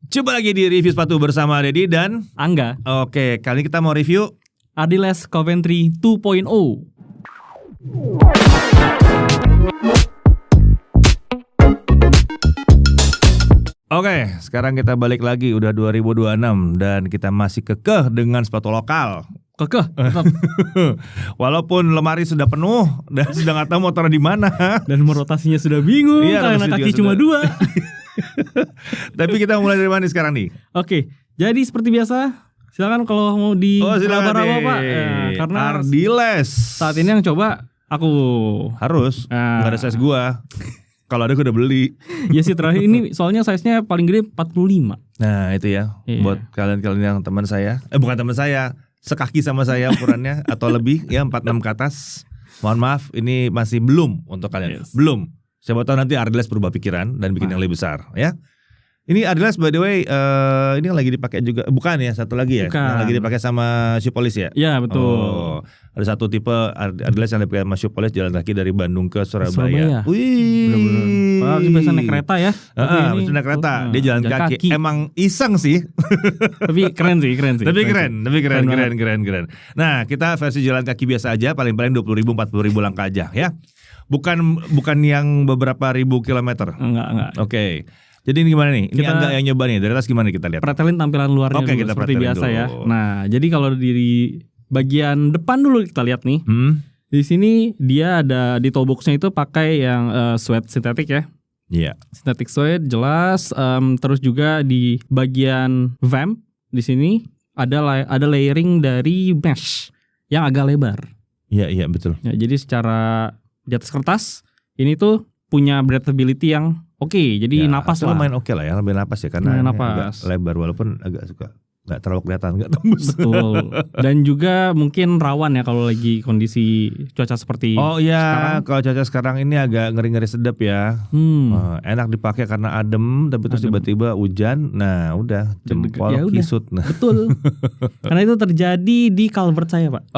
Coba lagi di review sepatu bersama Dedi dan Angga. Oke, kali ini kita mau review Adiles Coventry 2.0. Oke, sekarang kita balik lagi udah 2026 dan kita masih kekeh dengan sepatu lokal. Kekeh, tetap. Walaupun lemari sudah penuh dan sudah nggak tahu mau taruh di mana. Dan merotasinya sudah bingung karena kaki cuma 2. Tapi kita mulai dari mana sekarang nih? Oke, jadi seperti biasa, silakan kalau mau di silakan Pak. Karena Adiles saat ini yang coba aku harus nggak ada size gua. Kalau ada gua udah beli. Ya sih terakhir ini soalnya size-nya paling gede 45. Nah itu ya, buat kalian-kalian yang teman saya, bukan teman saya, sekaki sama saya ukurannya atau lebih ya 46 ke atas. Mohon maaf, ini masih belum untuk kalian. Belum. Siapa tahu nanti Adiles berubah pikiran dan bikin yang lebih besar ya. Ini Adiles by the way, ini yang lagi dipakai juga, bukan ya, satu lagi ya, yang lagi dipakai sama Shoe Police ya? Iya betul. Oh, ada satu tipe Adiles yang dipakai sama Shoe Police jalan kaki dari Bandung ke Surabaya. Wih, bener-bener. Biasa naik kereta ya? Biasa naik kereta, dia jalan kaki. Emang iseng sih. Tapi keren sih. Tapi keren. Nah, kita versi jalan kaki biasa aja, paling-paling 20.000 40.000 langkah aja ya. Bukan yang beberapa ribu kilometer. Enggak. Oke. Jadi ini gimana nih? Ini Angga yang nyoba nih. Dari atas gimana kita lihat? Pretelin tampilan luarnya dulu kita seperti biasa dulu. ya. Nah, jadi kalau di bagian depan dulu kita lihat nih. Di sini dia ada di toe boxnya itu pakai yang suede sintetik ya. Iya. Sintetik suede jelas. Terus juga di bagian vamp di sini ada layering dari mesh yang agak lebar. Iya betul. Ya, jadi secara di atas kertas ini tuh punya breathability yang oke, jadi napas lah. Lumayan oke lah ya, lebih napas ya karena agak lebar walaupun agak suka nggak terlalu kelihatan, nggak tembus. Betul. Dan juga mungkin rawan ya kalau lagi kondisi cuaca seperti sekarang. Kalau cuaca sekarang ini agak ngeri-ngeri sedap ya. Enak dipakai karena adem, tapi terus tiba-tiba hujan. Nah udah jempol kisut. Nah. Betul. Karena itu terjadi di culvert saya Pak.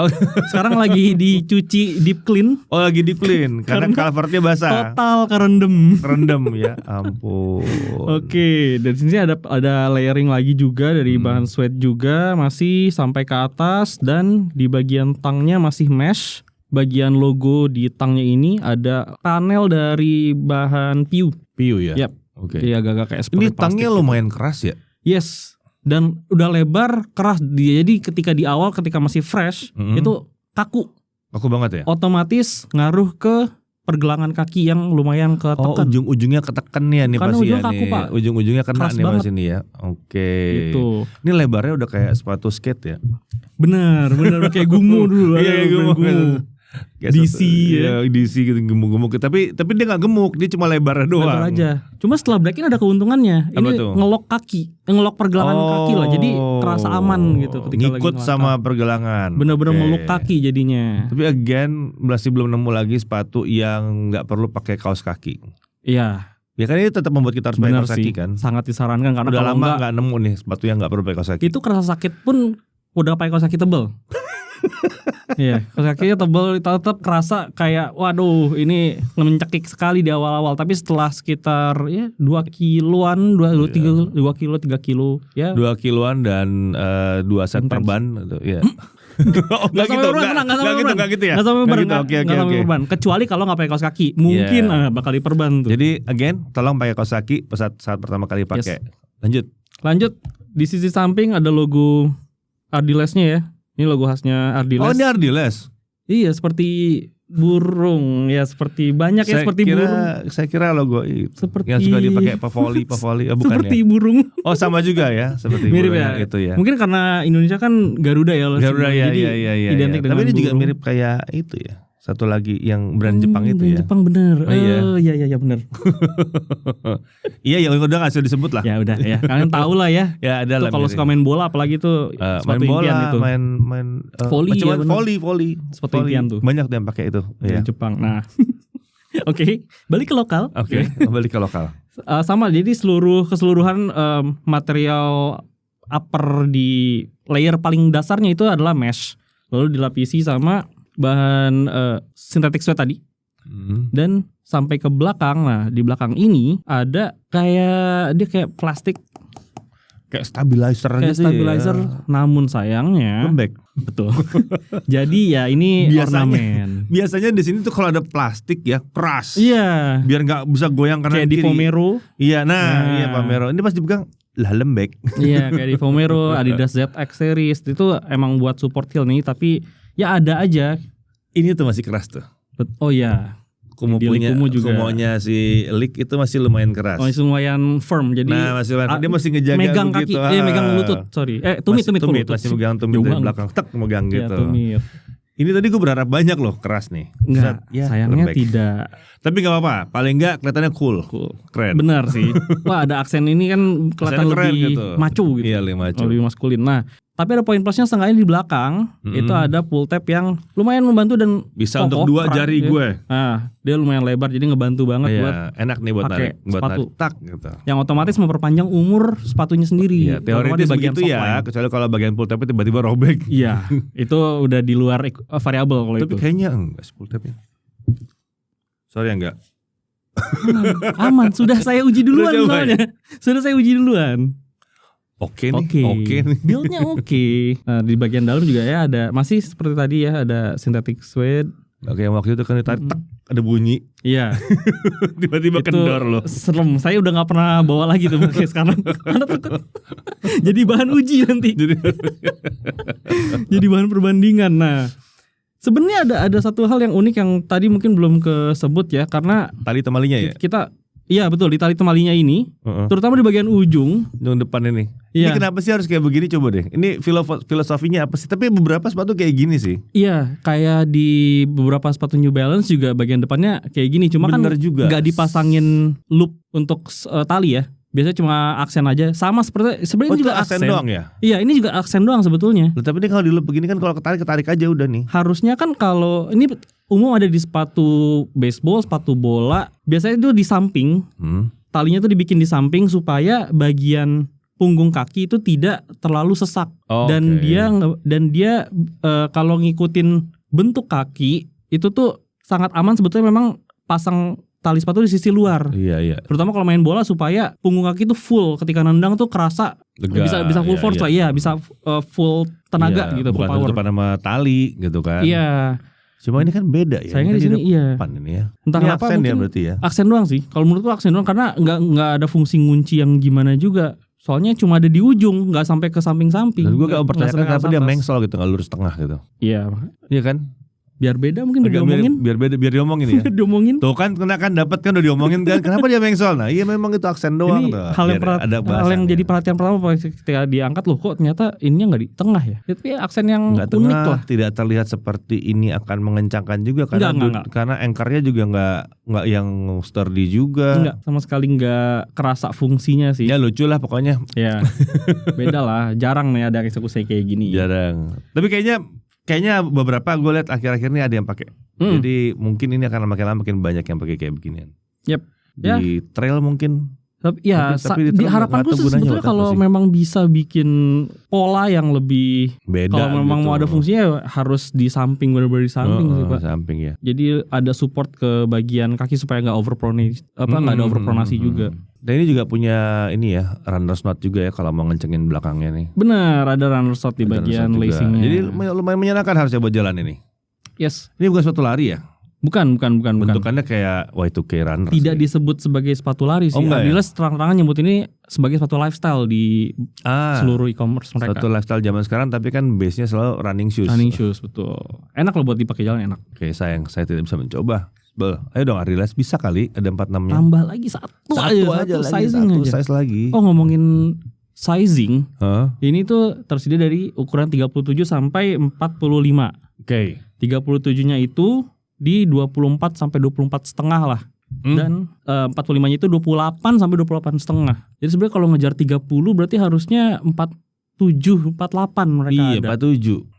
Sekarang lagi dicuci deep clean. Oh lagi deep clean karena culvertnya basah. Total kerendam ya ampun. Oke, dan sini ada layering lagi juga dari bahan suede juga masih sampai ke atas, dan di bagian tangnya masih mesh. Bagian logo di tangnya ini ada panel dari bahan PU ya. Yap. Oke. Dia agak-agak kayak seperti ini tangnya lumayan keras ya. Yes. Dan udah lebar, keras. Jadi ketika masih fresh itu kaku banget ya. Otomatis ngaruh ke pergelangan kaki yang lumayan ketekan. Ujung-ujungnya ketekan nih karena pasti ujung ya kaku, nih. Pak. Ujung-ujungnya kena keras nih banget. Mas ini ya. Oke. Gitu. Ini lebarnya udah kayak sepatu skate ya. Bener kayak gumu dulu. Iya gumu. DC ya. DC gitu gemuk-gemuk. Tapi dia nggak gemuk, dia cuma lebar doang. Lebar aja. Cuma setelah break in ada keuntungannya. Ini ngelok kaki, ngelok pergelangan kaki lah. Jadi terasa aman gitu ketika ngikut lagi sama pergelangan. Bener-bener meluk kaki jadinya. Tapi again masih belum nemu lagi sepatu yang nggak perlu pakai kaos kaki. Iya. Ya kan ini tetap membuat kita harus pakai kaos kaki kan. Sangat disarankan karena udah lama nggak nemu nih sepatu yang nggak perlu pakai kaos kaki. Itu kerasa sakit pun udah pakai kaos kaki tebel. Iya, kaos kakinya tebel, tetap kerasa kayak waduh ini mencekik sekali di awal-awal. Tapi setelah sekitar 2 kiloan, 2 kilo 3 kilo ya. 2 kiloan dan 2 set per ban gitu ya. Nggak gitu ya. Nggak sampai perban. Kecuali kalau nggak pakai kaos kaki, mungkin bakal diperban tuh. Jadi again, tolong pakai kaos kaki saat pertama kali pakai. Lanjut. Di sisi samping ada logo Adilesnya ya. Ini logo khasnya Adiles. Oh ini Adiles. Iya seperti burung ya, seperti banyak burung. Saya kira logo itu yang suka dipakai pavoli bukan seperti ya? Burung. Oh sama juga ya, seperti mirip burung ya. Itu ya. Mungkin karena Indonesia kan Garuda ya. Jadi identik dengan tapi ini burung. juga mirip kayak itu ya. Satu lagi yang brand Jepang itu ya. Jepang bener. Iya bener. Iya udah nggak usah disebut lah. Ya udah ya. Kalian tahu lah ya. Ya ada lah. Kalau suka main bola apalagi tuh main bola, itu. main volley ya. Volley. Sepatu impian tuh. Banyak yang pakai itu. Ya. Jepang. Nah. Oke, balik ke lokal. Balik ke lokal. Sama, jadi keseluruhan material upper di layer paling dasarnya itu adalah mesh. Lalu dilapisi sama bahan sintetik suede tadi. Dan sampai ke belakang. Nah, di belakang ini ada kayak plastik kayak stabilizer kayak gitu stabilizer, ya. namun sayangnya Lembek. betul. Jadi ya ini ornamen. Biasanya di sini tuh kalau ada plastik ya keras. Iya. Biar nggak bisa goyang kanan Kayak di kiri. Vomero. Iya, iya Vomero. Ini pas dipegang lah lembek. Iya, kayak di Vomero, Adidas ZX series itu emang buat support heel nih, tapi ya ada aja. Ini tuh masih keras tuh. Oh iya. Kumonya si Lick itu masih lumayan keras. Masih lumayan firm. Jadi dia masih ngejaga megang begitu. kaki, megang lutut, sorry. Tumit masih megang tumit dari belakang, megang ya, gitu. Tumit. Ini tadi gue berharap banyak loh keras nih. Enggak, sayangnya lembek. Tidak. Tapi nggak apa-apa, paling nggak kelihatannya cool. Keren. Benar sih. Wah, ada aksen ini kan kelihatan lebih gitu. Maco gitu. Iya, lebih maskulin. Nah, tapi ada poin plusnya setengahnya di belakang. Itu ada pull tab yang lumayan membantu dan bisa untuk 2 jari gue. Nah, dia lumayan lebar jadi ngebantu banget buat enak nih buat narik, sepatu. Tak gitu. Yang otomatis memperpanjang umur sepatunya sendiri. Iya, teoritis begitu ya, kecuali kalau bagian pull tab tiba-tiba robek. Iya, itu udah di luar variabel kalau itu. Tapi kayaknya enggak pull tabnya. Sorry enggak. Aman, sudah saya uji duluan soalnya. Sudah saya uji duluan. Oke nih. Build-nya oke. Nah, di bagian dalam juga ya ada masih seperti tadi ya, ada synthetic suede. Oke, waktu itu kan ditarik ada bunyi. Iya. Tiba-tiba kendor loh. Serem. Saya udah gak pernah bawa lagi tuh pakai sekarang. Karena takut jadi bahan uji nanti. Jadi bahan perbandingan. Nah, sebenarnya ada satu hal yang unik yang tadi mungkin belum kesebut ya, karena tali temalinya ya. Iya betul, di tali temalinya ini, terutama di bagian ujung depan ini. Iya. Ini kenapa sih harus kayak begini, coba deh. Ini filosofinya apa sih? Tapi beberapa sepatu kayak gini sih. Iya, kayak di beberapa sepatu New Balance juga bagian depannya kayak gini. Cuma bener kan juga. Gak dipasangin loop untuk tali ya. Biasanya cuma aksen aja. Sama sebenarnya ini juga aksen doang ya? Iya, ini juga aksen doang sebetulnya. Tapi ini kalau di loop begini kan kalau ketarik aja udah nih. Harusnya kan kalau ini umum ada di sepatu baseball, sepatu bola, biasanya itu di samping. Talinya tuh dibikin di samping supaya bagian punggung kaki itu tidak terlalu sesak. Dan dia kalau ngikutin bentuk kaki itu tuh sangat aman sebetulnya, memang pasang tali sepatu di sisi luar. Iya. Terutama kalau main bola supaya punggung kaki itu full, ketika nendang tuh kerasa lega, bisa full force lah. Iya, bisa full tenaga gitu, full power. Bukan tutupan sama tali gitu kan. Iya. Cuma ini kan beda ya. Sayangnya di sini iya. Ini ya. Entah ini kenapa aksen mungkin ya berarti ya. Aksen doang sih. Kalau menurutku aksen doang, karena nggak ada fungsi ngunci yang gimana juga. Soalnya cuma ada di ujung, nggak sampai ke samping-samping. Dan gue gak mempertanyakan kenapa dia mengsol gitu, nggak lurus tengah gitu. Iya. Iya kan? Biar beda mungkin udah diomongin. Biar diomongin ya. Diomongin. Tuh kan dapat kan udah diomongin kan. Kenapa dia mengsol? Nah, iya memang itu aksen doang. Ini hal yang jadi perhatian pertama ketika diangkat loh, kok ternyata ininya nggak di tengah ya. Itu aksen yang nggak unik tengah, lah. Tidak terlihat seperti ini akan mengencangkan juga karena anchornya juga nggak yang sturdy juga. Enggak, sama sekali nggak kerasa fungsinya sih. Ya lucu lah pokoknya. Ya. Beda lah, jarang nih ada eksekusi kayak gini. Jarang. Tapi kayaknya beberapa gue lihat akhir-akhir ini ada yang pakai. Jadi mungkin ini akan makin banyak yang pakai kayak beginian. Yep. Di trail mungkin. Tapi harapanku sebetulnya kalau memang bisa bikin pola yang lebih beda. Kalau memang mau ada fungsinya harus di samping, benar-benar di samping sih Pak. Samping ya. Jadi ada support ke bagian kaki supaya nggak nggak ada overpronasi juga. Dan ini juga punya ini ya, runner's knot juga ya kalau mau ngencengin belakangnya nih. Benar, ada runner's knot di bagian lacingnya. Jadi lumayan menyenangkan harusnya buat jalan ini. Yes. Ini bukan sepatu lari ya? Bukan. Bentukannya kayak Y2K runner. Tidak disebut sebagai sepatu lari sih. Adidas terang-terangan nyebut ini sebagai sepatu lifestyle di seluruh e-commerce mereka. Sepatu lifestyle zaman sekarang, tapi kan base-nya selalu running shoes. Running shoes, betul. Enak loh buat dipakai jalan, enak. Oke, sayang saya tidak bisa mencoba. Ayo dong Adidas, bisa kali ada 46-nya. Tambah lagi satu size lagi. Oh, ngomongin sizing. Ini tuh tersedia dari ukuran 37 sampai 45. Oke. 37-nya itu di 24 sampai 24 setengah lah. Dan 45-nya itu 28 sampai 28 setengah. Jadi sebenarnya kalau ngejar 30 berarti harusnya 47, 48 mereka ada. Iya,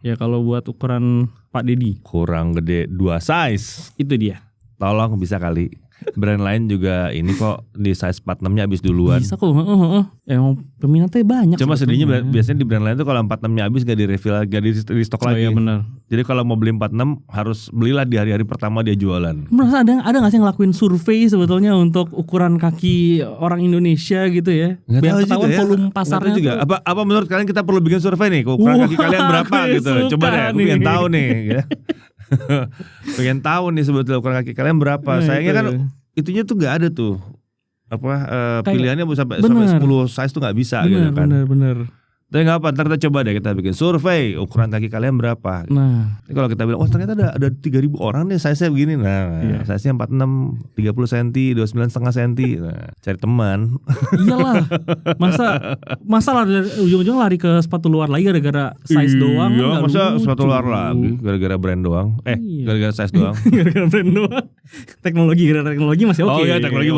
47. Ya kalau buat ukuran Pak Dedi. Kurang gede 2 size. Itu dia. Tolong bisa kali. Brand lain juga ini kok di size 46-nya habis duluan. Bisa kok. Emang peminatnya banyak. Cuma sedihnya biasanya di brand lain tuh kalau 46-nya habis gak di refill, gak di stok lagi. Iya benar. Jadi kalau mau beli 46 harus belilah di hari-hari pertama dia jualan. Merasa ada nggak sih yang ngelakuin survei sebetulnya untuk ukuran kaki orang Indonesia gitu ya? Nggak biar tahu ketahuan juga ya. volume pasarnya juga. tuh. Apa menurut kalian kita perlu bikin survei nih ukuran kaki kalian berapa gitu. Coba deh aku pengen tahu nih ya. Pengen tahu nih sebetulnya ukuran kaki kalian berapa. Sayangnya kan itunya tuh nggak ada tuh. Pilihannya sampai 10 size tuh nggak bisa gitu kan. Bener. Tapi nggak apa, ntar kita coba deh kita bikin survei ukuran kaki kalian berapa. Nah, ini kalau kita bilang, ternyata ada 3.000 orang nih size-nya begini. Nah, size-nya 46, 30 cm, 29,5 cm. Nah, cari teman. Iyalah, masa ujung-ujung lari ke sepatu luar lagi gara-gara size doang. Iya, masa sepatu luar lagi gara-gara brand doang. Gara-gara size doang. Gara-gara brand doang. Teknologi masih oke. Oh iya, teknologi.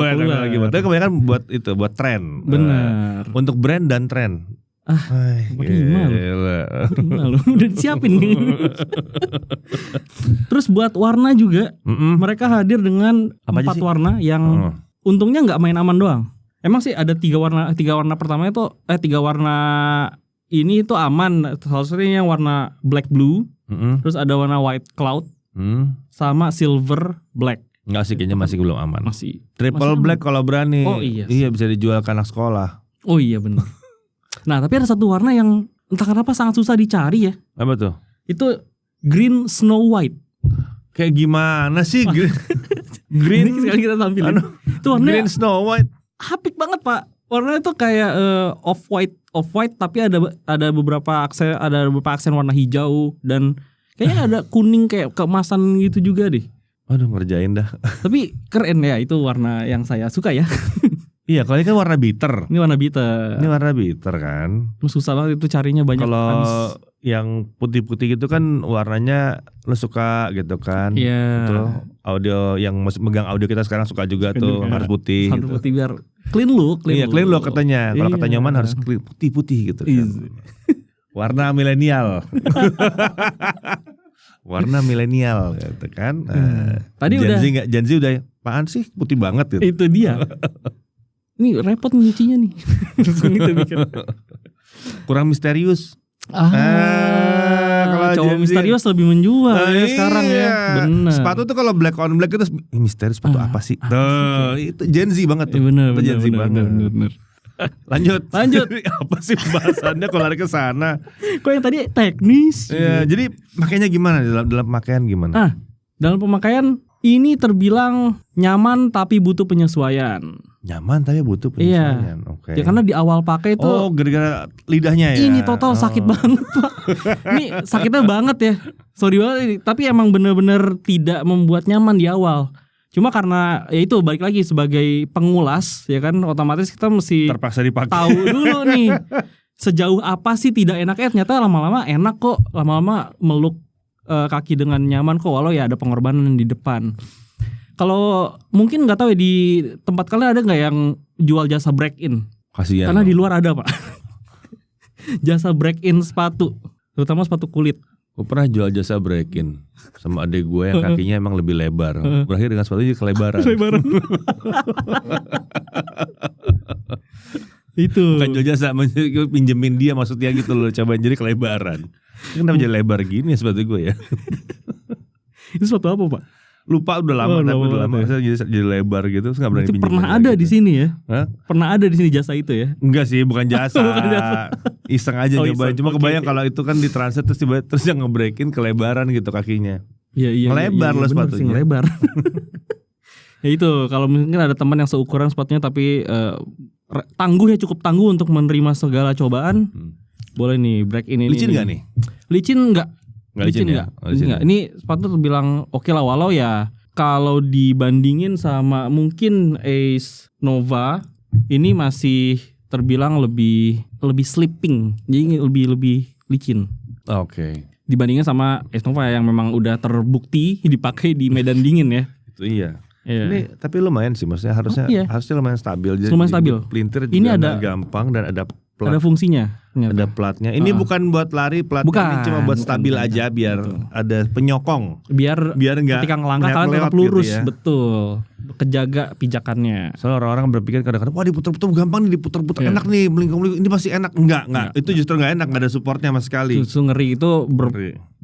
Tapi kebanyakan buat tren. Benar. Untuk brand dan tren. Prima lu udah disiapin. Terus buat warna juga, mereka hadir dengan 4 warna yang untungnya nggak main aman doang. Emang sih ada 3 warna pertama itu 3 warna ini itu aman. Salah satunya yang warna black blue, terus ada warna white cloud, sama silver black. Nggak sih, kayaknya masih belum aman. Masih triple black kalau berani. Oh iya. Iya, bisa dijual ke anak sekolah. Oh iya benar. Nah tapi ada satu warna yang entah kenapa sangat susah dicari ya. Apa tuh? Itu green snow white. Kayak gimana sih green? Ini sekali kita tampilin. Itu warnanya green snow white. Apik banget pak. Warnanya tuh kayak off white tapi ada beberapa aksen warna hijau dan kayaknya ada kuning kayak keemasan gitu juga deh. Aduh, ngerjain dah. Tapi keren ya, itu warna yang saya suka ya. Iya, kalau ini kan warna bitter. Ini warna bitter kan. Susah banget itu carinya banyak. Kalau yang putih-putih gitu kan warnanya lo suka gitu kan. Iya. Itu audio yang megang audio kita sekarang suka juga tuh harus putih. Harus gitu. putih biar clean look. Iya, clean look katanya. Kalau kata Nyoman harus putih-putih gitu kan. Warna milenial. Warna milenial gitu kan. Tadi Gen Z udah apaan sih putih banget gitu. Itu dia. Ini repot nyucinya nih. Kurang misterius. Kalau cowok misterius lebih menjual sekarang ya. Benar. Sepatu tuh kalau black on black itu misterius sepatu apa sih? Itu Gen Z banget tuh. Bener. Lanjut. Apa sih pembahasannya kalau lari ke sana? Kok yang tadi teknis? Ya, jadi makanya gimana dalam pemakaian gimana? Dalam pemakaian ini terbilang nyaman tapi butuh penyesuaian. Nyaman tapi butuh penyesuaian. Iya. Oke. Ya karena di awal pakai itu. Oh, gara-gara lidahnya ya. Ini total sakit banget, Pak. Ini sakitnya banget ya. Sorry banget, tapi emang bener-bener tidak membuat nyaman di awal. Cuma karena ya itu balik lagi sebagai pengulas ya kan, otomatis kita mesti terpaksa dipakai. Tahu dulu nih sejauh apa sih tidak enaknya. Ternyata lama-lama enak kok. Lama-lama meluk kaki dengan nyaman kok, walau ya ada pengorbanan di depan. Kalau mungkin nggak tahu ya di tempat kalian ada nggak yang jual jasa break in? Kasian. Karena di luar ada pak. Jasa break in sepatu, terutama sepatu kulit. Gue pernah jual jasa break in sama adik gue yang kakinya emang lebih lebar. Berakhir dengan sepatunya kelebaran. Itu. Bukan jual jasa, pinjemin dia maksudnya gitu loh. Cobain jadi kelebaran. Kenapa jadi lebar gini sepatu gue ya? Itu sepatu apa pak? Lupa udah lama jadi lebar gitu, terus nggak berani pinjam. Pernah ada gitu. Di sini ya? Hah? Pernah ada di sini jasa itu ya? Enggak sih, bukan jasa. Iseng aja nyobain. Cuma kebayang kalau itu kan di transit terus yang ngebreakin kelebaran gitu kakinya. Iya. Ngelebar loh sepatunya. Ngelebar. Ya itu, kalau mungkin ada teman yang seukuran sepatunya tapi tangguh ya, cukup tangguh untuk menerima segala cobaan. Boleh nih break in ini. Licin nggak nih? Licin nggak? Nggak licin ya? Enggak. Ini sepatu terbilang oke lah, walau ya kalau dibandingin sama mungkin Ace Nova ini masih terbilang lebih slipping, jadi lebih licin. Oke. Dibandingin sama Ace Nova yang memang udah terbukti dipakai di medan dingin ya. Itu iya. Ini tapi lumayan sih, maksudnya harusnya lumayan stabil. Jadi lumayan stabil. Pelintir juga ini ada gampang dan ada Ada fungsinya. Ada platnya. Ini bukan buat lari, platnya ini cuma buat stabil aja biar ada penyokong. Biar nggak ketika ngelangkah kalian tetap lurus, gitu ya. Betul. Kejaga pijakannya. Soalnya orang-orang berpikir kadang-kadang, wah diputer-puter gampang nih, diputer-puter enak nih, melingkung-melingkung ini pasti enak. Enggak. Itu justru nggak enak, nggak ada supportnya sama sekali. Justru ngeri itu.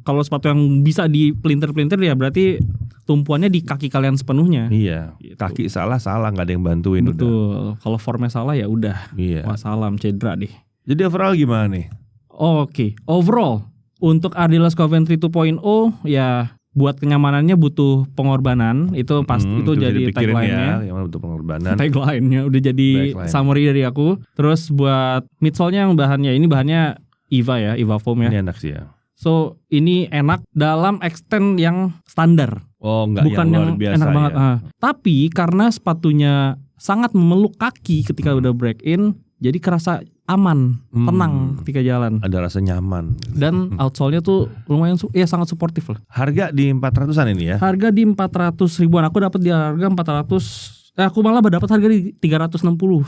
Kalau sepatu yang bisa dipelintir-pelintir ya berarti tumpuannya di kaki kalian sepenuhnya. Iya. Gitu. Kaki salah nggak ada yang bantuin. Betul. Kalau formnya salah ya udah. Iya. Wassalam, cedera deh. Jadi overall gimana nih? Oke. Overall untuk Adidas Coventry 2.0 ya buat kenyamanannya butuh pengorbanan. Itu pasti itu jadi tagline-nya. Ya, yang butuh pengorbanan. Tagline-nya udah jadi summary dari aku. Terus buat midsole-nya yang bahannya EVA ya, EVA foam ya. Ini enak sih ya. So ini enak dalam extend yang standar. Oh enggak, bukan yang biasa, enak banget. Ya. Tapi karena sepatunya sangat memeluk kaki ketika udah break in, jadi kerasa aman, tenang ketika jalan. Ada rasa nyaman. Dan outsole-nya tuh lumayan sangat suportif lah. Harga di 400-an ini ya? Harga di 400 ribuan. Aku dapat di harga 400. Aku malah dapat harga di 369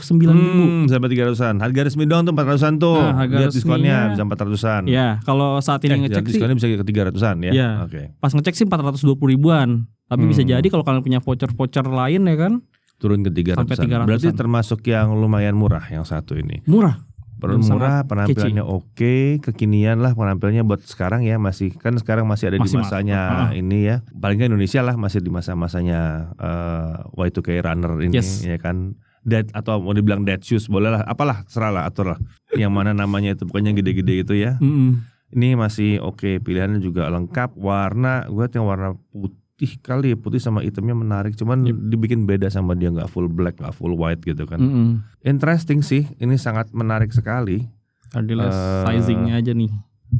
ribu. Sampai 300-an. Harga resmi doang tuh 400-an tuh. Harga lihat diskonnya bisa 400-an. Ya, kalau saat ini ngecek sih diskonnya bisa ke 300-an ya. Ya. Oke. Pas ngecek sih 420 ribuan. Tapi bisa jadi kalau kalian punya voucher-voucher lain ya kan, turun ke 300-an. Berarti termasuk yang lumayan murah yang satu ini. Murah. Murah, penampilannya oke, kekinian lah penampilannya buat sekarang ya, masih ada di masanya ini ya. Paling nggak Indonesia lah masih di masa-masanya Y2K runner ini ya kan. Dead atau mau dibilang dead shoes boleh lah, apalah serah lah, atur lah. Yang mana namanya itu pokoknya gede-gede itu ya. Ini masih oke, pilihannya juga lengkap. Warna gue yang warna putih sama hitamnya menarik, cuman dibikin beda sama dia, nggak full black, nggak full white gitu kan. Interesting sih, ini sangat menarik sekali. Adidas sizingnya aja nih.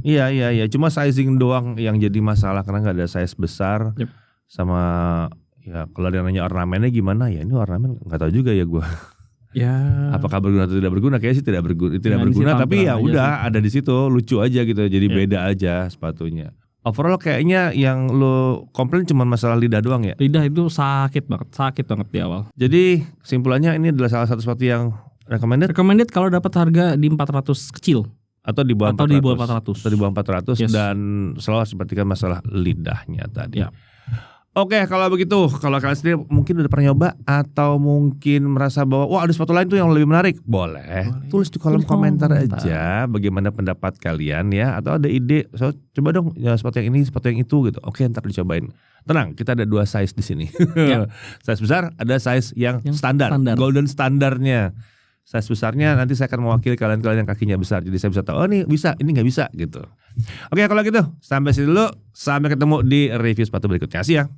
Iya, cuma sizing doang yang jadi masalah karena nggak ada size besar. Sama ya kalau dia nanya ornamennya gimana, ya ini ornamen nggak tahu juga ya gue. Ya. Apakah berguna atau tidak berguna? Kayaknya sih tidak berguna, tapi ya udah ada di situ, lucu aja gitu, jadi beda aja sepatunya. Overall kayaknya yang lo komplain cuma masalah lidah doang ya? Lidah itu sakit banget di awal. Jadi kesimpulannya ini adalah salah satu sepatu yang recommended? Recommended kalau dapat harga di 400 kecil. Atau di bawah 400. Atau di bawah 400. Dan selalu harus perhatikan masalah lidahnya tadi. Oke, kalau begitu, kalau kalian sendiri mungkin udah pernah nyoba atau mungkin merasa bahwa wah ada sepatu lain tuh yang lebih menarik, boleh tulis di kolom komentar aja bagaimana pendapat kalian ya, atau ada ide, coba dong ya, sepatu yang ini, sepatu yang itu gitu. Oke, ntar dicobain. Tenang, kita ada 2 size di sini. Size besar, ada size yang standar, golden standarnya. Size besarnya nanti saya akan mewakili kalian yang kakinya besar, jadi saya bisa tahu oh ini bisa, ini nggak bisa gitu. Oke, kalau gitu sampai sini dulu, sampai ketemu di review sepatu berikutnya sih ya.